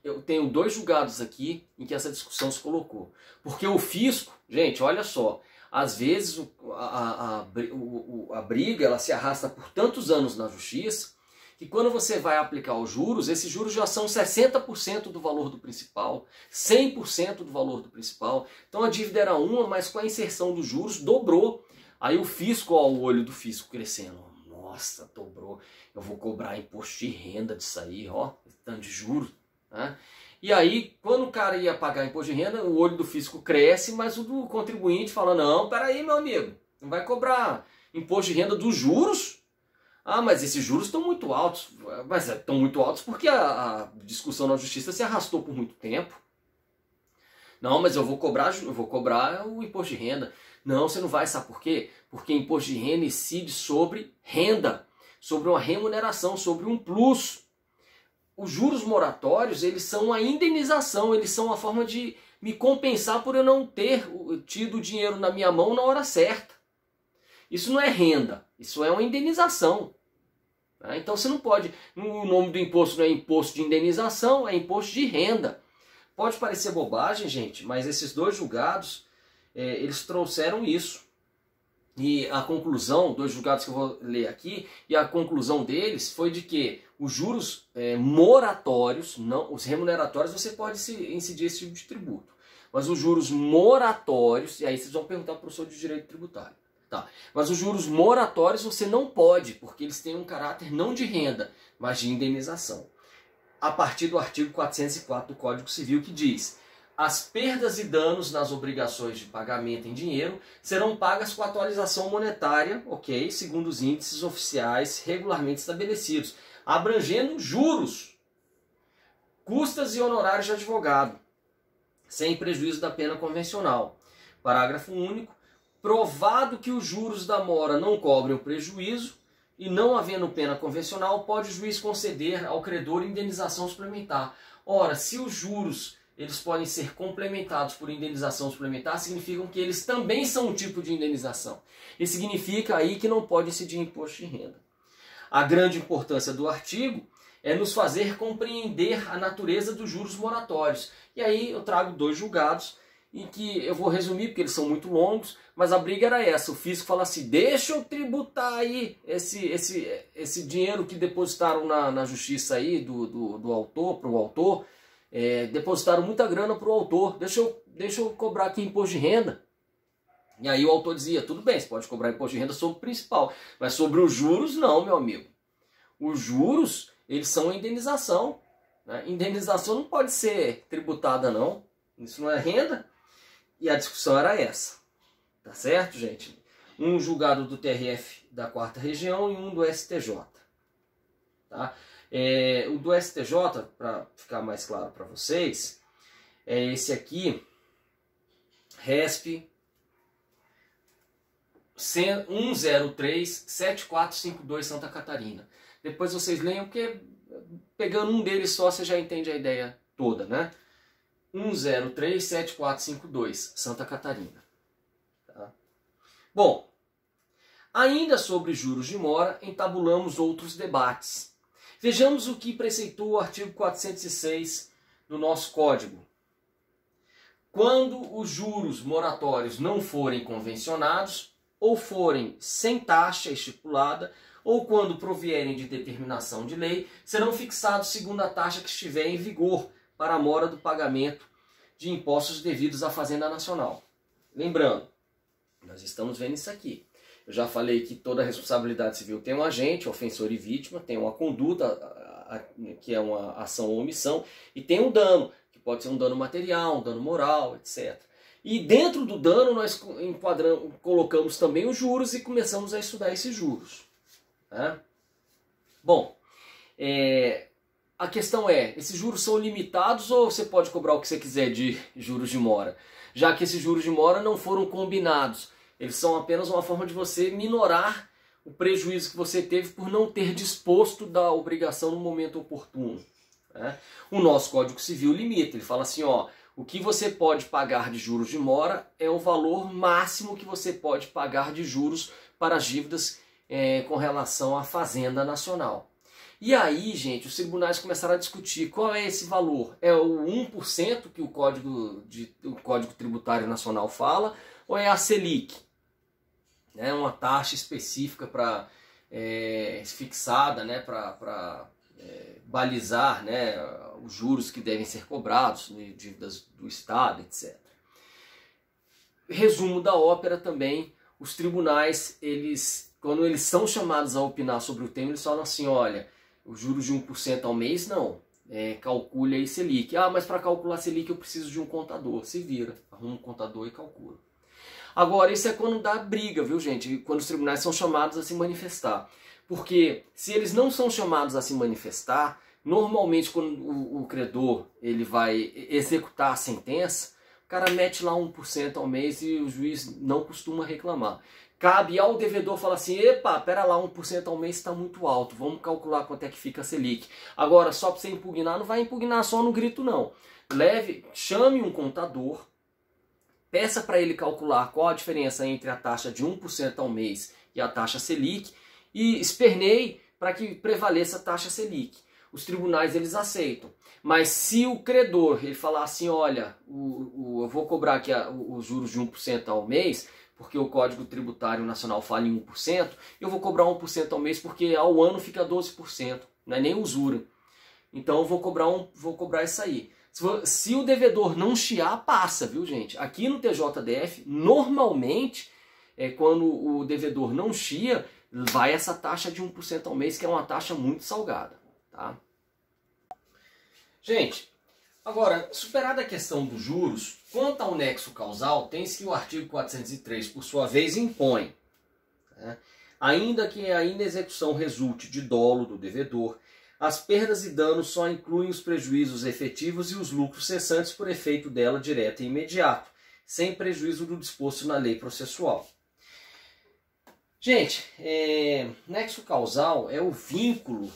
Eu tenho 2 julgados aqui em que essa discussão se colocou. Porque o fisco, gente, olha só, às vezes a briga ela se arrasta por tantos anos na justiça que quando você vai aplicar os juros, esses juros já são 60% do valor do principal, 100% do valor do principal. Então a dívida era uma, mas com a inserção dos juros dobrou. Aí o fisco, ó, o olho do fisco crescendo. Nossa, dobrou. Eu vou cobrar imposto de renda disso aí, ó, tanto de juros. Né? E aí, quando o cara ia pagar imposto de renda, o olho do fisco cresce, mas o do contribuinte fala, não, peraí, meu amigo, não vai cobrar imposto de renda dos juros? Ah, mas esses juros estão muito altos. Mas estão muito altos porque a discussão na justiça se arrastou por muito tempo. Não, mas eu vou cobrar o imposto de renda. Não, você não vai, sabe por quê? Porque imposto de renda incide sobre renda, sobre uma remuneração, sobre um plus. Os juros moratórios, eles são a indenização, eles são a forma de me compensar por eu não ter tido o dinheiro na minha mão na hora certa. Isso não é renda, isso é uma indenização. Então você não pode, o nome do imposto não é imposto de indenização, é imposto de renda. Pode parecer bobagem, gente, mas esses dois julgados, eles trouxeram isso. E a conclusão, dois julgados que eu vou ler aqui, e a conclusão deles foi de que os juros moratórios, não, os remuneratórios, você pode incidir esse tipo de tributo. Mas os juros moratórios, e aí vocês vão perguntar para o professor de direito tributário. Tá. Mas os juros moratórios você não pode, porque eles têm um caráter não de renda, mas de indenização. A partir do artigo 404 do Código Civil, que diz: as perdas e danos nas obrigações de pagamento em dinheiro serão pagas com atualização monetária, ok, segundo os índices oficiais regularmente estabelecidos, abrangendo juros, custas e honorários de advogado, sem prejuízo da pena convencional. Parágrafo único. Provado que os juros da mora não cobrem o prejuízo e não havendo pena convencional, pode o juiz conceder ao credor indenização suplementar. Ora, se os juros eles podem ser complementados por indenização suplementar, significam que eles também são um tipo de indenização. E significa aí que não pode incidir imposto de renda. A grande importância do artigo é nos fazer compreender a natureza dos juros moratórios. E aí eu trago dois julgados, em que eu vou resumir porque eles são muito longos, mas a briga era essa. O físico fala assim: deixa eu tributar aí esse dinheiro que depositaram na justiça aí do autor, para o autor, depositaram muita grana para o autor, deixa eu cobrar aqui imposto de renda. E aí o autor dizia: tudo bem, você pode cobrar imposto de renda sobre o principal, mas sobre os juros não, meu amigo. Os juros, eles são indenização. Né? Indenização não pode ser tributada não, isso não é renda. E a discussão era essa, tá certo, gente? Um julgado do TRF da 4ª Região e um do STJ. Tá? O do STJ, para ficar mais claro para vocês, é esse aqui, RESP 103-7452 Santa Catarina. Depois vocês leiam, porque pegando um deles só você já entende a ideia toda, né? 103-7452, Santa Catarina. Tá? Bom, ainda sobre juros de mora, entabulamos outros debates. Vejamos o que preceitua o artigo 406 do nosso Código. Quando os juros moratórios não forem convencionados, ou forem sem taxa estipulada, ou quando provierem de determinação de lei, serão fixados segundo a taxa que estiver em vigor, para a mora do pagamento de impostos devidos à Fazenda Nacional. Lembrando, nós estamos vendo isso aqui. Eu já falei que toda responsabilidade civil tem um agente, ofensor e vítima, tem uma conduta, que é uma ação ou omissão, e tem um dano, que pode ser um dano material, um dano moral, etc. E dentro do dano nós colocamos também os juros e começamos a estudar esses juros. Tá? Bom, a questão é, esses juros são limitados ou você pode cobrar o que você quiser de juros de mora? Já que esses juros de mora não foram combinados, eles são apenas uma forma de você minorar o prejuízo que você teve por não ter disposto da obrigação no momento oportuno. Né? O nosso Código Civil limita, ele fala assim, ó, o que você pode pagar de juros de mora é o valor máximo que você pode pagar de juros para as dívidas com relação à Fazenda Nacional. E aí, gente, os tribunais começaram a discutir qual é esse valor. É o 1% que o Código Tributário Nacional fala, ou é a Selic? É uma taxa específica fixada, né, para balizar, né, os juros que devem ser cobrados, né, dívidas do Estado, etc. Resumo da ópera também, os tribunais, quando eles são chamados a opinar sobre o tema, eles falam assim, olha, os juros de 1% ao mês, não. Calcule aí Selic. Ah, mas para calcular Selic eu preciso de um contador. Se vira, arruma um contador e calcula. Agora, isso é quando dá briga, viu, gente? Quando os tribunais são chamados a se manifestar. Porque se eles não são chamados a se manifestar, normalmente quando o credor ele vai executar a sentença, o cara mete lá 1% ao mês e o juiz não costuma reclamar. Cabe ao devedor falar assim, epa, pera lá, 1% ao mês está muito alto, vamos calcular quanto é que fica a Selic. Agora, só para você impugnar, não vai impugnar só no grito não. Chame um contador, peça para ele calcular qual a diferença entre a taxa de 1% ao mês e a taxa Selic e esperneie para que prevaleça a taxa Selic. Os tribunais eles aceitam. Mas se o credor ele falar assim, olha, eu vou cobrar aqui os juros de 1% ao mês, porque o Código Tributário Nacional fala em 1%, eu vou cobrar 1% ao mês porque ao ano fica 12%, não é nem usura. Então eu vou cobrar isso aí. Se o devedor não chiar, passa, viu gente? Aqui no TJDF, normalmente, quando o devedor não chia, vai essa taxa de 1% ao mês, que é uma taxa muito salgada. Tá? Gente, agora, superada a questão dos juros, quanto ao nexo causal, tem-se que o artigo 403, por sua vez, impõe, né? Ainda que a inexecução resulte de dolo do devedor, as perdas e danos só incluem os prejuízos efetivos e os lucros cessantes por efeito dela direto e imediato, sem prejuízo do disposto na lei processual. Gente, nexo causal é o vínculo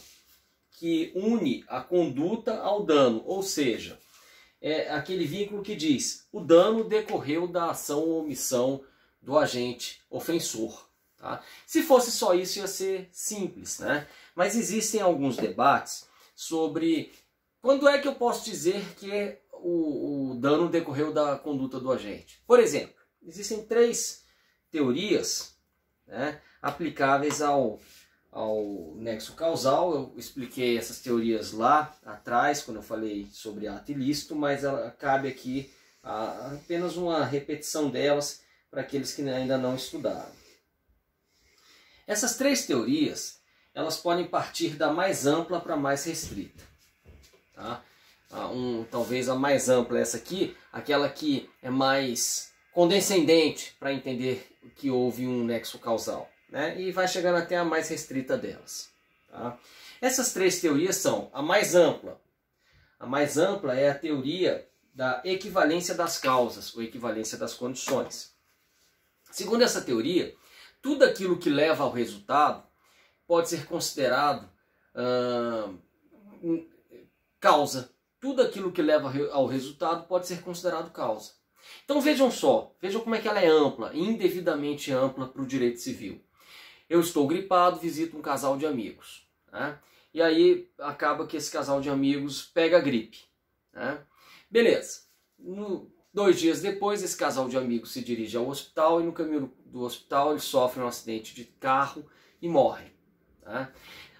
que une a conduta ao dano, ou seja, é aquele vínculo que diz o dano decorreu da ação ou omissão do agente ofensor. Tá? Se fosse só isso ia ser simples, né? Mas existem alguns debates sobre quando é que eu posso dizer que o dano decorreu da conduta do agente. Por exemplo, existem 3 teorias, né, aplicáveis ao nexo causal. Eu expliquei essas teorias lá atrás, quando eu falei sobre ato ilícito, mas cabe aqui apenas uma repetição delas para aqueles que ainda não estudaram. Essas 3 teorias, elas podem partir da mais ampla para a mais restrita. Tá? Talvez a mais ampla é essa aqui, aquela que é mais condescendente para entender que houve um nexo causal, né? E vai chegando até a mais restrita delas. Tá? Essas 3 teorias são a mais ampla. A mais ampla é a teoria da equivalência das causas, ou equivalência das condições. Segundo essa teoria, tudo aquilo que leva ao resultado pode ser considerado causa. Tudo aquilo que leva ao resultado pode ser considerado causa. Então vejam como é que ela é ampla, indevidamente ampla para o direito civil. Eu estou gripado, visito um casal de amigos, né? E aí acaba que esse casal de amigos pega a gripe, né? Beleza. 2 dias depois, esse casal de amigos se dirige ao hospital e no caminho do hospital eles sofrem um acidente de carro e morrem. Tá?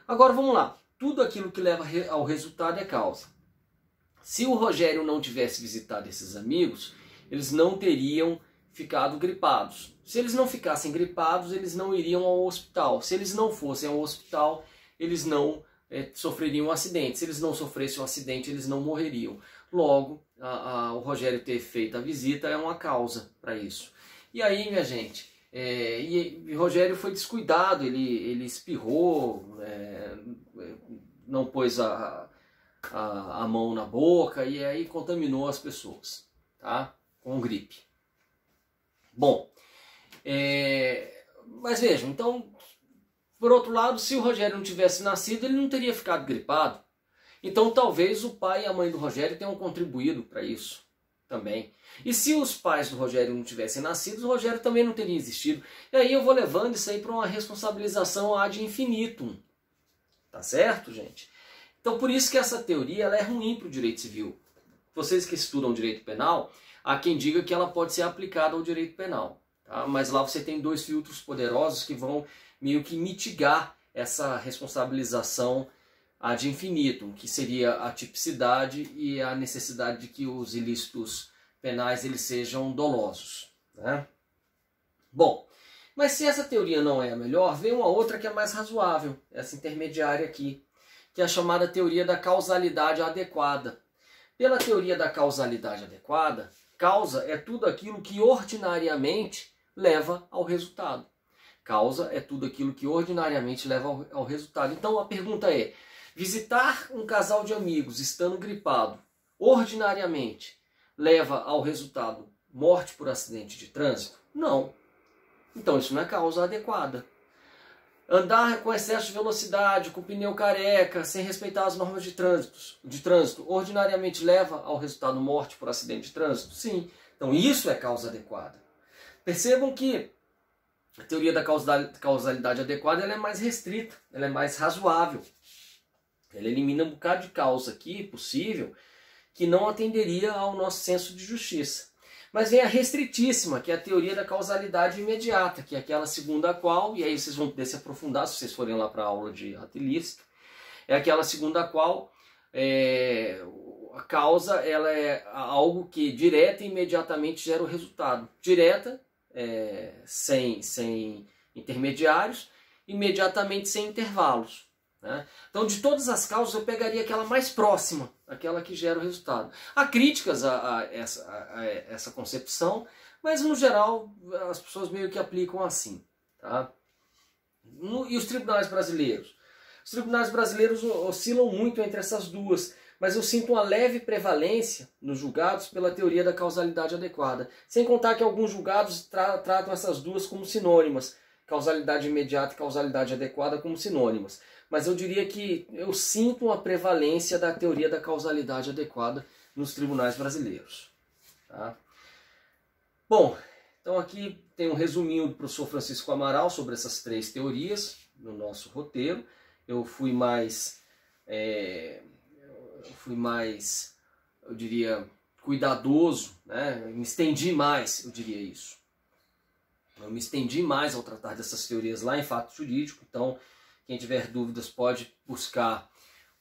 Agora vamos lá. Tudo aquilo que leva ao resultado é causa. Se o Rogério não tivesse visitado esses amigos, eles não teriam ficado gripados. Se eles não ficassem gripados, eles não iriam ao hospital. Se eles não fossem ao hospital, eles não sofreriam um acidente. Se eles não sofressem um acidente, eles não morreriam. Logo, o Rogério ter feito a visita é uma causa para isso. E aí, minha gente, e Rogério foi descuidado, ele espirrou, não pôs a mão na boca e aí contaminou as pessoas, tá? Com gripe. Bom, mas vejam, então, por outro lado, se o Rogério não tivesse nascido, ele não teria ficado gripado. Então talvez o pai e a mãe do Rogério tenham contribuído para isso também. E se os pais do Rogério não tivessem nascido, o Rogério também não teria existido. E aí eu vou levando isso aí para uma responsabilização ad infinitum. Tá certo, gente? Então por isso que essa teoria ela é ruim para o direito civil. Vocês que estudam direito penal, há quem diga que ela pode ser aplicada ao direito penal. Tá? Mas lá você tem 2 filtros poderosos que vão meio que mitigar essa responsabilização ad infinitum, que seria a tipicidade e a necessidade de que os ilícitos penais eles sejam dolosos, né? Bom, mas se essa teoria não é a melhor, vem uma outra que é mais razoável, essa intermediária aqui, que é a chamada teoria da causalidade adequada. Pela teoria da causalidade adequada, causa é tudo aquilo que ordinariamente leva ao resultado. Causa é tudo aquilo que ordinariamente leva ao resultado. Então a pergunta é, visitar um casal de amigos estando gripado, ordinariamente, leva ao resultado morte por acidente de trânsito? Não. Então isso não é causa adequada. Andar com excesso de velocidade, com pneu careca, sem respeitar as normas de trânsito, ordinariamente leva ao resultado morte por acidente de trânsito? Sim. Então isso é causa adequada. Percebam que a teoria da causalidade adequada ela é mais restrita, ela é mais razoável. Ela elimina um bocado de causa aqui, possível, que não atenderia ao nosso senso de justiça. Mas vem a restritíssima, que é a teoria da causalidade imediata, que é aquela segundo a qual, e aí vocês vão poder se aprofundar se vocês forem lá para a aula de ato ilícito, é aquela segundo a qual a causa ela é algo que direta e imediatamente gera o resultado. Direta, sem intermediários, imediatamente sem intervalos. Né? Então, de todas as causas, eu pegaria aquela mais próxima, aquela que gera o resultado. Há críticas a essa concepção, mas no geral as pessoas meio que aplicam assim. Tá? E os tribunais brasileiros? Os tribunais brasileiros oscilam muito entre essas duas, mas eu sinto uma leve prevalência nos julgados pela teoria da causalidade adequada. Sem contar que alguns julgados tratam essas duas como sinônimas, causalidade imediata e causalidade adequada como sinônimas. Mas eu diria que eu sinto uma prevalência da teoria da causalidade adequada nos tribunais brasileiros. Tá? Bom, então aqui tem um resuminho do professor Francisco Amaral sobre essas três teorias no nosso roteiro. Eu fui mais, eu diria, cuidadoso, né? Me estendi mais, eu diria isso. Eu me estendi mais ao tratar dessas teorias lá em fato jurídico, então quem tiver dúvidas pode buscar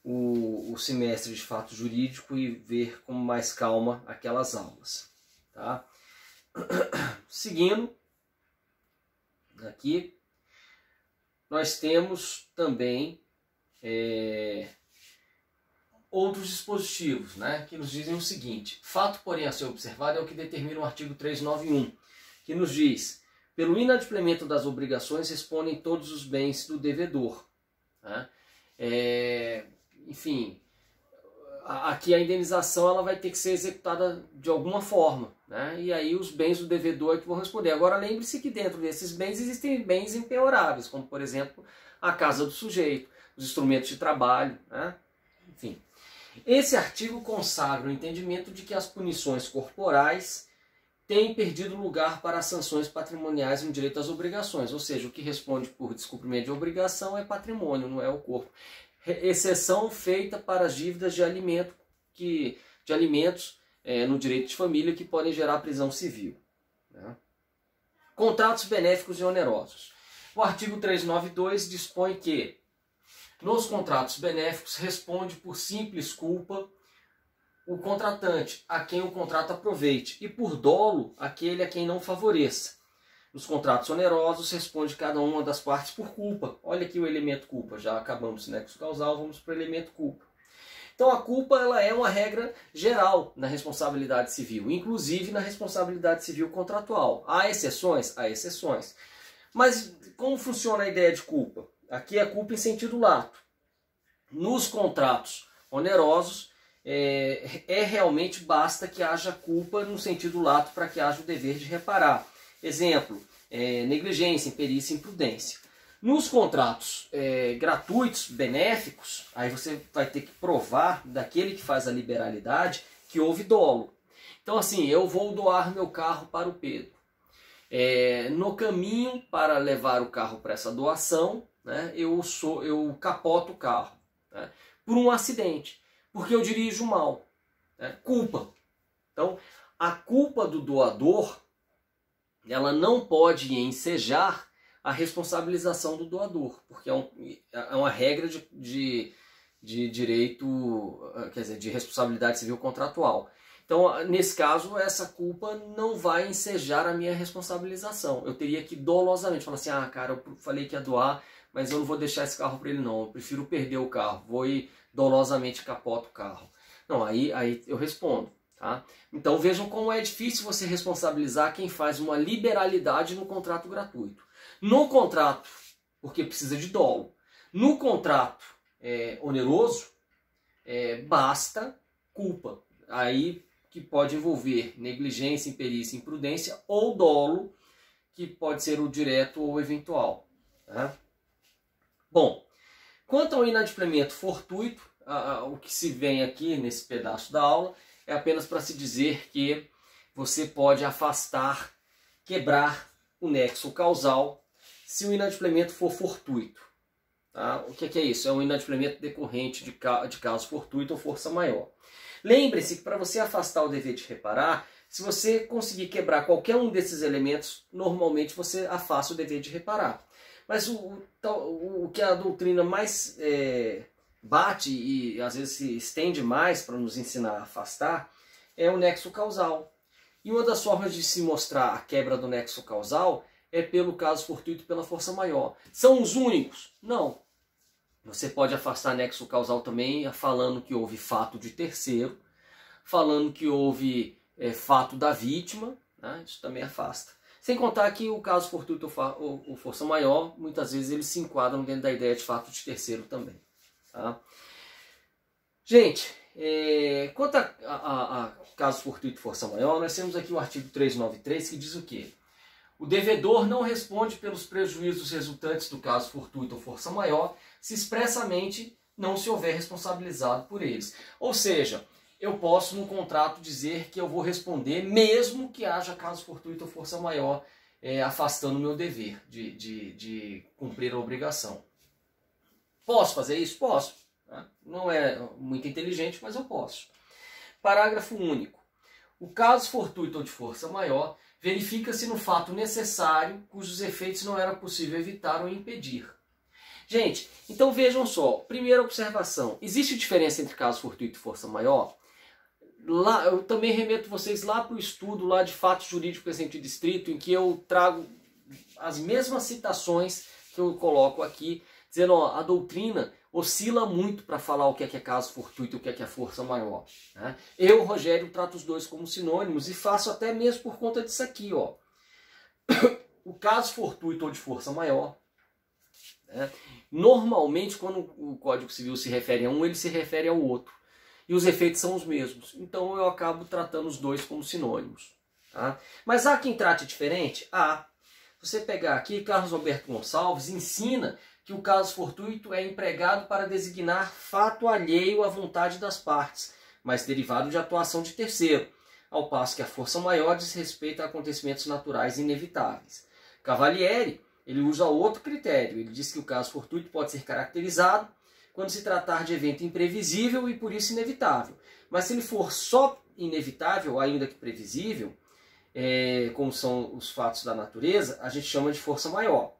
o semestre de fato jurídico e ver com mais calma aquelas aulas. Tá? Seguindo, aqui nós temos também outros dispositivos, né, que nos dizem o seguinte: fato, porém, a ser observado é o que determina o artigo 391, que nos diz: pelo inadimplemento das obrigações respondem todos os bens do devedor. Né? Enfim, aqui a indenização ela vai ter que ser executada de alguma forma. Né? E aí os bens do devedor é que vão responder. Agora lembre-se que dentro desses bens existem bens impenhoráveis, como por exemplo a casa do sujeito, os instrumentos de trabalho. Né? Enfim, esse artigo consagra o entendimento de que as punições corporais tem perdido lugar para as sanções patrimoniais no direito às obrigações, ou seja, o que responde por descumprimento de obrigação é patrimônio, não é o corpo. Exceção feita para as dívidas de alimentos no direito de família que podem gerar prisão civil. Né? Contratos benéficos e onerosos. O artigo 392 dispõe que nos contratos benéficos responde por simples culpa o contratante, a quem o contrato aproveite, e por dolo, aquele a quem não favoreça. Nos contratos onerosos, responde cada uma das partes por culpa. Olha aqui o elemento culpa, já acabamos o nexo causal, vamos para o elemento culpa. Então a culpa ela é uma regra geral na responsabilidade civil, inclusive na responsabilidade civil contratual. Há exceções? Há exceções. Mas como funciona a ideia de culpa? Aqui é culpa em sentido lato. Nos contratos onerosos, realmente basta que haja culpa no sentido lato para que haja o dever de reparar. Exemplo, negligência, imperícia e imprudência. Nos contratos gratuitos, benéficos, aí você vai ter que provar daquele que faz a liberalidade que houve dolo. Então assim, eu vou doar meu carro para o Pedro. No caminho para levar o carro para essa doação, né, eu capoto o carro, né, por um acidente. Porque eu dirijo mal. Né? Culpa. Então, a culpa do doador, ela não pode ensejar a responsabilização do doador, porque é uma regra de direito, quer dizer, de responsabilidade civil contratual. Então, nesse caso, essa culpa não vai ensejar a minha responsabilização. Eu teria que dolosamente falar assim, cara, eu falei que ia doar, mas eu não vou deixar esse carro para ele não, eu prefiro perder o carro, vou ir dolosamente capoto o carro. Não, aí eu respondo. Tá? Então vejam como é difícil você responsabilizar quem faz uma liberalidade no contrato gratuito. No contrato, porque precisa de dolo. No contrato oneroso, basta culpa. Aí que pode envolver negligência, imperícia, imprudência ou dolo, que pode ser o direto ou eventual. Tá? Bom, quanto ao inadimplemento fortuito, o que se vem aqui nesse pedaço da aula é apenas para se dizer que você pode afastar, quebrar o nexo causal se o inadimplemento for fortuito. Tá? O que é isso? É um inadimplemento decorrente de caso fortuito ou força maior. Lembre-se que para você afastar o dever de reparar, se você conseguir quebrar qualquer um desses elementos, normalmente você afasta o dever de reparar. Mas o que a doutrina mais bate e às vezes se estende mais para nos ensinar a afastar é o nexo causal. E uma das formas de se mostrar a quebra do nexo causal é pelo caso fortuito e pela força maior. São os únicos? Não. Você pode afastar nexo causal também falando que houve fato de terceiro, falando que houve fato da vítima, né? Isso também afasta. Sem contar que o caso fortuito ou força maior, muitas vezes eles se enquadram dentro da ideia de fato de terceiro também. Tá? Gente, quanto a caso fortuito e força maior, nós temos aqui o artigo 393 que diz o quê? O devedor não responde pelos prejuízos resultantes do caso fortuito ou força maior se expressamente não se houver responsabilizado por eles. Ou seja, eu posso no contrato dizer que eu vou responder mesmo que haja caso fortuito ou força maior afastando o meu dever de cumprir a obrigação. Posso fazer isso? Posso. Tá? Não é muito inteligente, mas eu posso. Parágrafo único. O caso fortuito ou de força maior verifica-se no fato necessário cujos efeitos não era possível evitar ou impedir. Gente, então vejam só. Primeira observação. Existe diferença entre caso fortuito e força maior? Lá, eu também remeto vocês lá para o estudo lá de fato jurídico presente em distrito, em que eu trago as mesmas citações que eu coloco aqui, dizendo, ó, a doutrina oscila muito para falar o que é caso fortuito e o que é força maior. Né? Eu, Rogério, trato os dois como sinônimos e faço até mesmo por conta disso aqui. Ó. O caso fortuito ou de força maior, né? Normalmente quando o Código Civil se refere a um, ele se refere ao outro. E os efeitos são os mesmos. Então eu acabo tratando os dois como sinônimos. Tá? Mas há quem trate diferente? Há. Se você pegar aqui, Carlos Alberto Gonçalves ensina que o caso fortuito é empregado para designar fato alheio à vontade das partes, mas derivado de atuação de terceiro, ao passo que a força maior diz respeito a acontecimentos naturais inevitáveis. Cavalieri, ele usa outro critério. Ele diz que o caso fortuito pode ser caracterizado quando se tratar de evento imprevisível e por isso inevitável. Mas se ele for só inevitável, ainda que previsível, como são os fatos da natureza, a gente chama de força maior.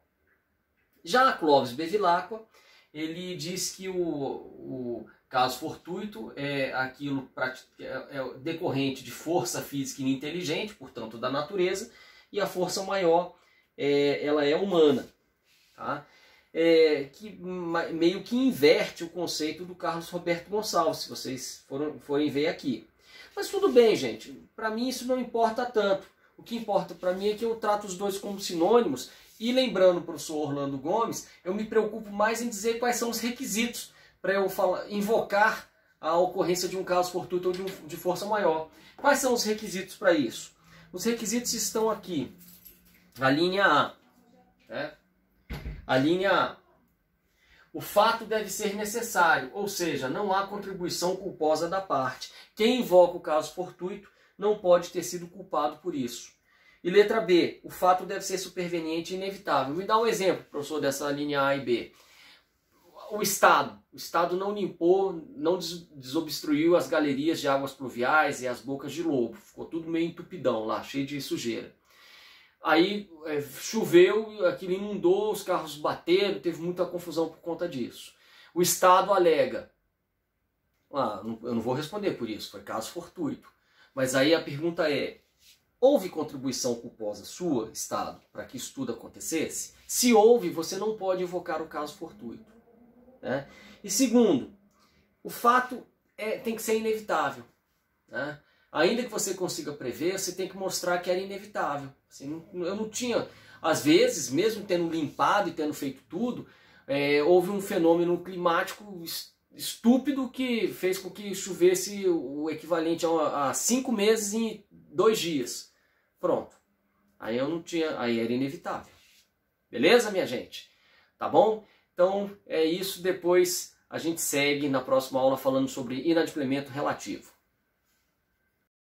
Já Clóvis Bevilacqua, ele diz que o caso fortuito é aquilo decorrente de força física ininteligente, portanto da natureza, e a força maior ela é humana. Tá? Que meio que inverte o conceito do Carlos Roberto Gonçalves, se vocês forem ver aqui. Mas tudo bem, gente, para mim isso não importa tanto. O que importa para mim é que eu trato os dois como sinônimos. E lembrando o professor Orlando Gomes, eu me preocupo mais em dizer quais são os requisitos para eu invocar a ocorrência de um caso fortuito ou de força maior. Quais são os requisitos para isso? Os requisitos estão aqui. A linha A. Né? A linha A. O fato deve ser necessário, ou seja, não há contribuição culposa da parte. Quem invoca o caso fortuito não pode ter sido culpado por isso. E letra B, o fato deve ser superveniente e inevitável. Me dá um exemplo, professor, dessa linha A e B. O Estado não limpou, não desobstruiu as galerias de águas pluviais e as bocas de lobo. Ficou tudo meio entupidão lá, cheio de sujeira. Aí choveu, aquilo inundou, os carros bateram, teve muita confusão por conta disso. O Estado alega. Eu não vou responder por isso, foi caso fortuito. Mas aí a pergunta é, houve contribuição culposa sua, Estado, para que isso tudo acontecesse? Se houve, você não pode invocar o caso fortuito. Né? E segundo, o fato tem que ser inevitável. Né? Ainda que você consiga prever, você tem que mostrar que era inevitável. Assim, eu não tinha Às vezes, mesmo tendo limpado e tendo feito tudo, houve um fenômeno climático estúpido que fez com que chovesse o equivalente a 5 meses em 2 dias. Pronto. Aí eu não tinha, aí era inevitável. Beleza, minha gente? Tá bom? Então é isso. Depois a gente segue na próxima aula falando sobre inadimplemento relativo.